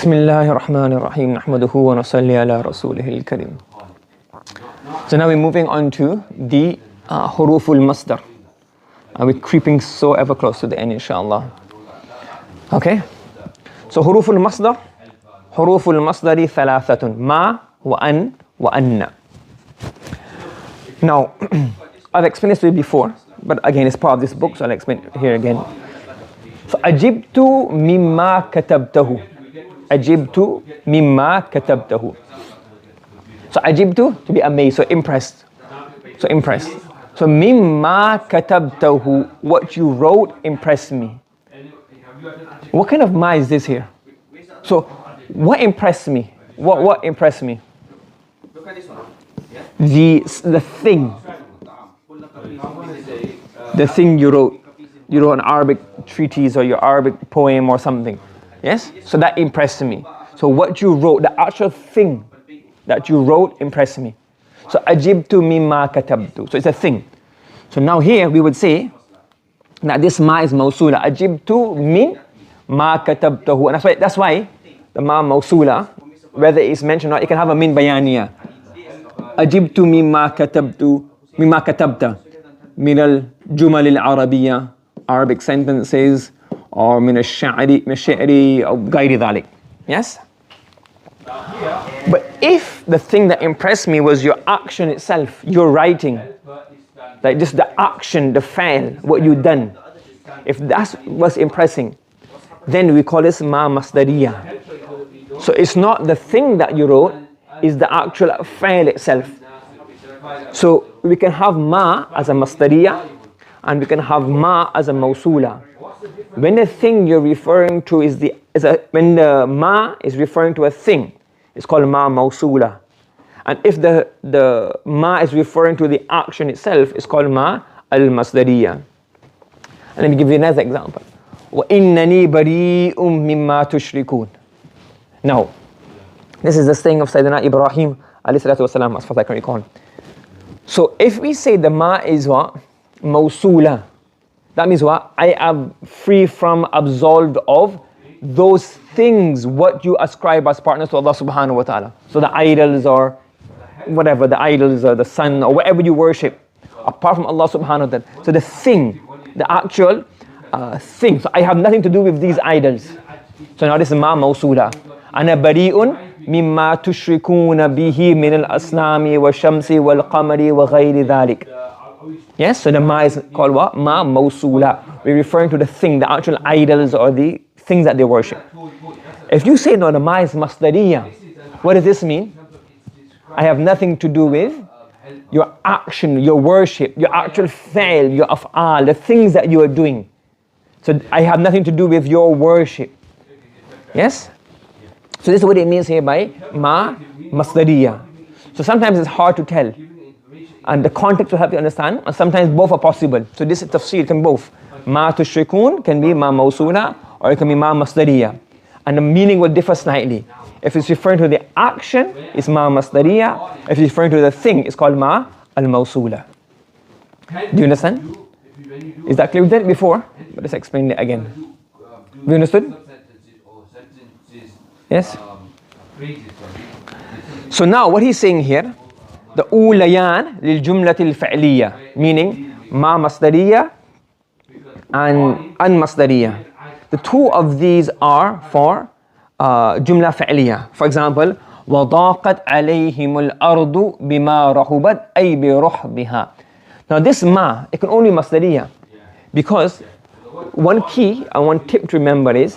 Bismillahir Rahmanir Rahim. Nahmaduhu wa nusalli ala rasulihil karim. So now we're moving on to the Huruful Masdar. We're creeping so ever close to the end, inshallah. Okay. So Huruful Masdar. Huruful Masdari thalathatun. Ma wa an wa anna. Now, I've explained this to you before, but again, it's part of this book, so I'll explain it here again. So, ajibtu mimma katabtahu. Ajibtu mimma katabtahu. So, ajibtu, to be amazed, so impressed. So, impressed. So, mimma katabtahu, what you wrote impressed me. What kind of ma is this here? So, what impressed me? What impressed me? The thing. The thing you wrote. You wrote an Arabic treatise or your Arabic poem or something. Yes? So that impressed me. So what you wrote, the actual thing that you wrote impressed me. So ajibtu mimma katabtu. So it's a thing. So now here we would say that this ma is mawsula. Ajibtu min ma katabtahu. And that's why the ma mawsula, whether it's mentioned or not, it can have a min bayaniya. Ajibtu mimma katabtu, mimma katabta. Min al-jumal al-arabiyya, Arabic sentences, or min al-shi'ri, or ghayri dhalik. Yes? But if the thing that impressed me was your action itself, your writing, like just the action, the fail, what you done, if that was impressing, then we call this ma masdariyah. So it's not the thing that you wrote, it's the actual fail itself. So we can have ma as a masdariyah and we can have ma as a mawsula. When the thing you're referring to when the ma is referring to a thing, it's called ma mawsula. And if the ma is referring to the action itself, it's called ma al-masdariyah. And let me give you another example. وَإِنَّنِي بَرِيءٌ مِّمَّا تُشْرِكُونَ. Now, this is the saying of Sayyidina Ibrahim alayhi salatu wasalam, as far as I can recall. So if we say the ma is what? Mawsula. That means what? I am free from, absolved of those things what you ascribe as partners to Allah subhanahu wa ta'ala. So the idols or whatever, the idols or the sun or whatever you worship, apart from Allah subhanahu wa ta'ala. So the thing, the actual thing. So I have nothing to do with these idols. So now this is ma mawsula. Ana bari'un mimma tushrikuna bihi min al-asnami wa shamsi wal qamari wa ghayri dhalik. Yes, so the ma is called what? Ma mawsula. We're referring to the thing, the actual idols or the things that they worship. If you say no, the ma is masdariyah, what does this mean? I have nothing to do with your action, your worship, your actual fail, your af'al, the things that you are doing. So I have nothing to do with your worship. Yes? So this is what it means here by ma masdariyah. So sometimes it's hard to tell. And the context will help you understand. And sometimes both are possible. So this is tafsir, can both. Ma tushrikun can be ma mawsula or it can be ma masdariyah. And the meaning will differ slightly. If it's referring to the action, it's ma masdariyah. If it's referring to the thing, it's called ma al-mawsula. Do you understand? Is that clear? We did it before, but let's explain it again. Have you understood? Yes? So now what he's saying here, the ulayan lil jumlatil fa'liyah, meaning ma masdariyah and an masdariyah. The two of these are for jumla fa'liyah. For example, وَضَاقَتْ عَلَيْهِمُ الْأَرْضُ بِمَا رَحُبَتْ أَيْ بِرُحْبِهَا. Now this ma, it can only be masdariyah, because one key and one tip to remember is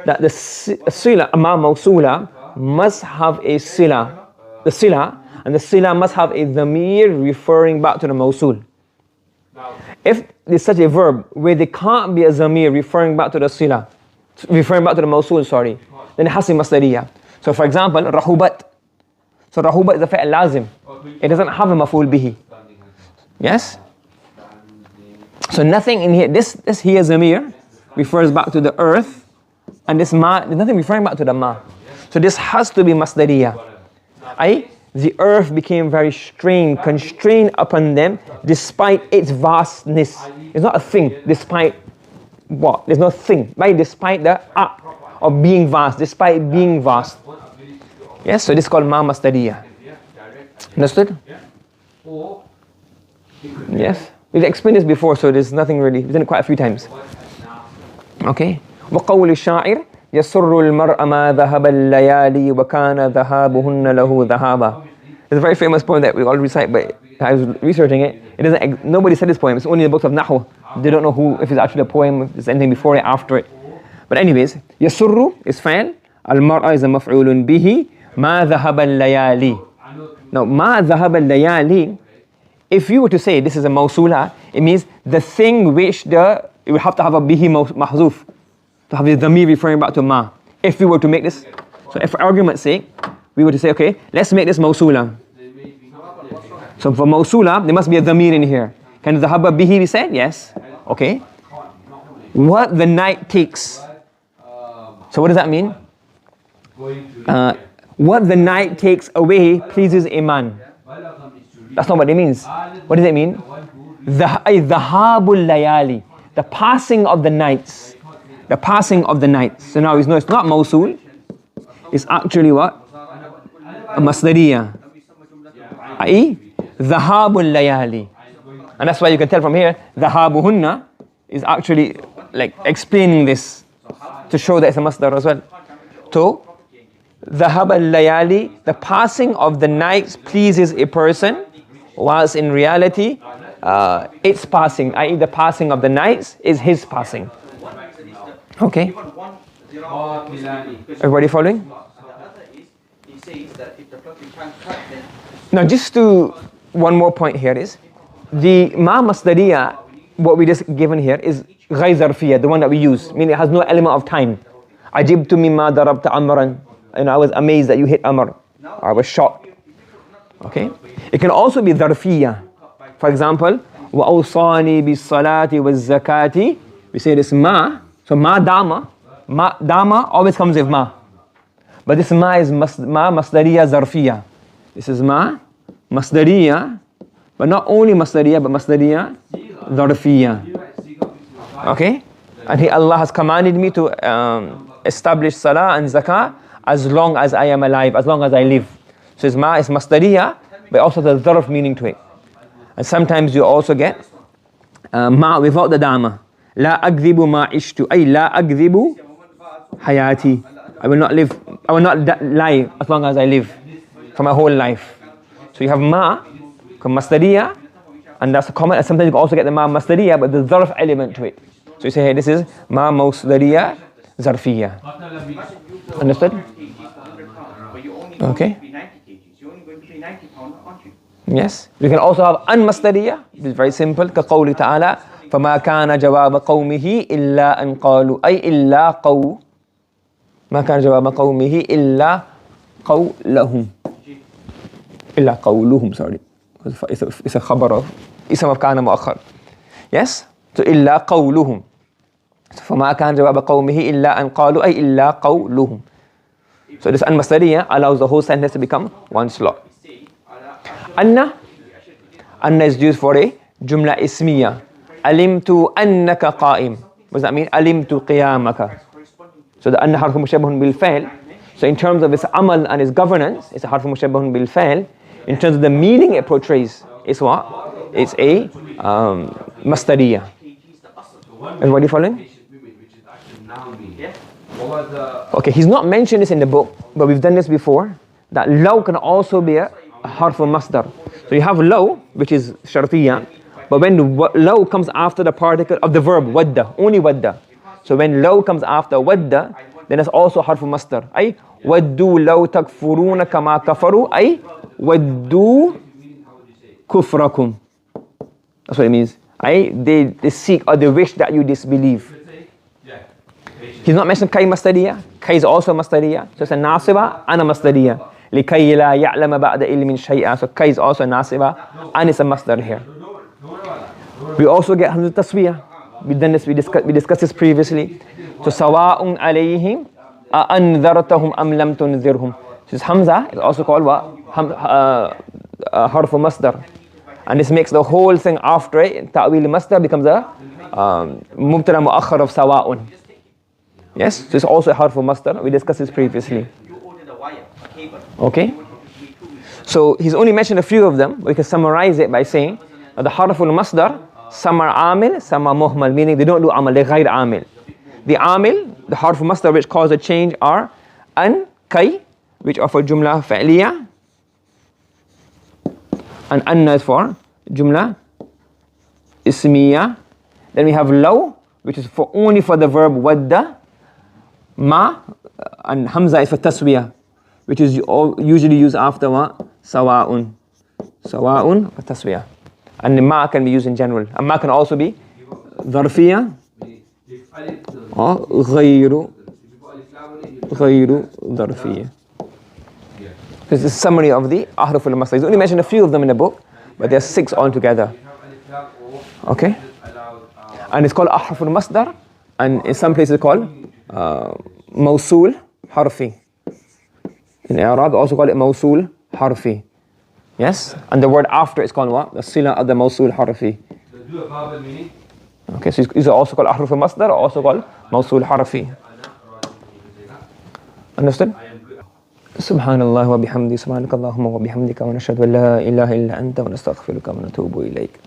that the sila, ma mawsula, must have a sila, the sila, and the sila must have a dhamir referring back to the mawsul. If there's such a verb where there can't be a dhamir referring back to the sila, referring back to the mawsul, sorry, then it has to be masdariyah. So for example, rahubat. So rahubat is a fa'il lazim. It doesn't have a maf'ul bihi. Yes? So nothing in here, this here dhamir refers back to the earth, and this ma, there's nothing referring back to the ma. So this has to be masdariyah. The earth became very strained, constrained upon them despite its vastness. It's not a thing, despite what? There's no thing. Right? Despite the of being vast, despite being vast. Yes, so this is called ma masdariyah. Understood? Yes. We've explained this before, so there's nothing really. We've done it quite a few times. Okay. وقول الشاعر يسر المرء ما ذهب الليالي وكان ذهابهن له ذهابا. It's a very famous poem that we all recite, but I was researching it. It doesn't. Nobody said this poem. It's only in the books of Nahw. They don't know if it's actually a poem, if there's anything before it, after it. But anyways, يسر is فعل. المرء is a مفعول به. ما ذهب الليالي. Now, ما ذهب الليالي. If you were to say this is a mawsula, it means the thing which you would have to have a bihi mahzuf, to have the dhamir referring back to ma. If we were to make this, so if for argument's sake, we were to say, okay, let's make this mawsula. So for mawsula, there must be a dhamir in here. Can the dhahaba bihi be said? Yes. Okay. What the night takes. So what does that mean? What the night takes away pleases Iman. That's not what it means. What does it mean? Dhahabul layali. The passing of the nights. The passing of the nights. So now it's not mawsul. It's actually what? A masdariyah. I.e. dhahabul layali. And that's why you can tell from here, dhahabuhunna is actually like explaining this to show that it's a masdar as well. So, dhahab al-layali, the passing of the nights pleases a person, whilst in reality, its passing, i.e. the passing of the nights, is his passing. Okay? Everybody following? Now just to, one more point here is, the ma masdariyah, what we just given here is ghayr zarfiyah, the one that we use, meaning it has no element of time. Ajibtu mimma darabta amran, and I was amazed that you hit Amr. I was shocked. Okay? It can also be dharfiyah. For example, وَأَوْصَانِي بِالصَّلَاةِ وَالزَّكَاةِ. We say this ma. So ma dama always comes with ma. But this ma is ma masdariyah zarfiyah. This is ma masdariyah, but not only masdariyah, but masdariyah dharfiyah. Okay? And Allah has commanded me to establish salah and zakah as long as I am alive, as long as I live. So his ma is masdariyah, but also the dharf meaning to it. And sometimes you also get ma without the dama. La akdhibu ma ishtu, ay la akdhibu hayati. I will not lie as long as I live, for my whole life. So you have ma, masdariyah, and that's a common. And sometimes you can also get the ma masdariyah, but the dharf element to it. So you say, hey, this is ma masdariyah zarfiyah. Understood? Okay. Yes. We can also have unmasdariyah. It's very simple. كقول تعالى فما كان جواب قومه إلا أن قالوا أي إلا قو ما كان جواب قومه إلا قولهم إلا قولهم, sorry, it's a خبر of اسم of كان مؤخر. Yes. So إلا قولهم. فما كان جواب قومه إلا أن قالوا أي إلا قولهم. So this unmasdariyah allows the whole sentence to become one slot. Anna is used for a jumla ismiya. Alimtu annaka qa'im. What does that mean? Alimtu qiyamaka. So the anna harfu mushabbahun bil fa'il. So in terms of its amal and its governance, it's a harfu mushabbahun bil fa'il. In terms of the meaning it portrays, it's what? It's a masdariyah. Everybody following? Okay, he's not mentioned this in the book, but we've done this before, that law can also be a harf masdar. So you have law, which is shartiyah, but when law comes after the particle of the verb wadda, only wadda. So when law comes after wadda, then it's also harf masdar. Ay waddu law takfuruna kama kafaru, ay waddu kufrakum. That's what it means. Ay they seek or they wish that you disbelieve. He's not mentioned kay masdariyah. Kay is also masdariyah. So it's a nasiba and a masdariyah. لِكَيْ لَا يَعْلَمَ بَعْدَ إِلْمٍ شَيْئًا. So kay is also a nasiba and it's a masdar here. We also get hamzat taswiyah. We discussed this previously. So سَوَاءٌ عَلَيْهِمْ أَأَنذَرْتَهُمْ أَمْ لَمْ تُنذِرْهُمْ. So this hamza is also called what? Harfu masdar. And this makes the whole thing after it, ta'wil masdar becomes a mubtada mu'akhar of sawa'un. Yes, so it's also a harf al-masdar. We discussed this previously. Okay. So he's only mentioned a few of them. We can summarize it by saying that the harf al-masdar, some are amil, some are muhmal, meaning they don't do amal, they're ghayr amil. The amil, the harf al-masdar which cause a change are an, kay, which are for jumla fa'liya, and anna is for jumla ismiya. Then we have law, which is for only for the verb wadda. Ma and hamza is for taswiyah, which is usually used after what? Sawa'un. Sawa'un for taswiyah. And the ma can be used in general. And ma can also be dharfiyah or ghayru dharfiyah. This is a summary of the ahruf al-masdar. He's only mentioned a few of them in the book, but there are 6 altogether. Okay? And it's called ahruf al-masdar, and in some places it's called mawsul harfi. In Arab, they also call it mawsul harfi. Yes? And the word after is called what? The sila of the mawsul harfi. Okay, so these are also called ahruf al-masdar, also called mawsul harfi. Understood? Subhanallah wa bihamdi, subhanakallahumma wa bihamdika, wa nashhadu an la ilaha illa anta, wa nastaghfiruka wa natubu ilayk.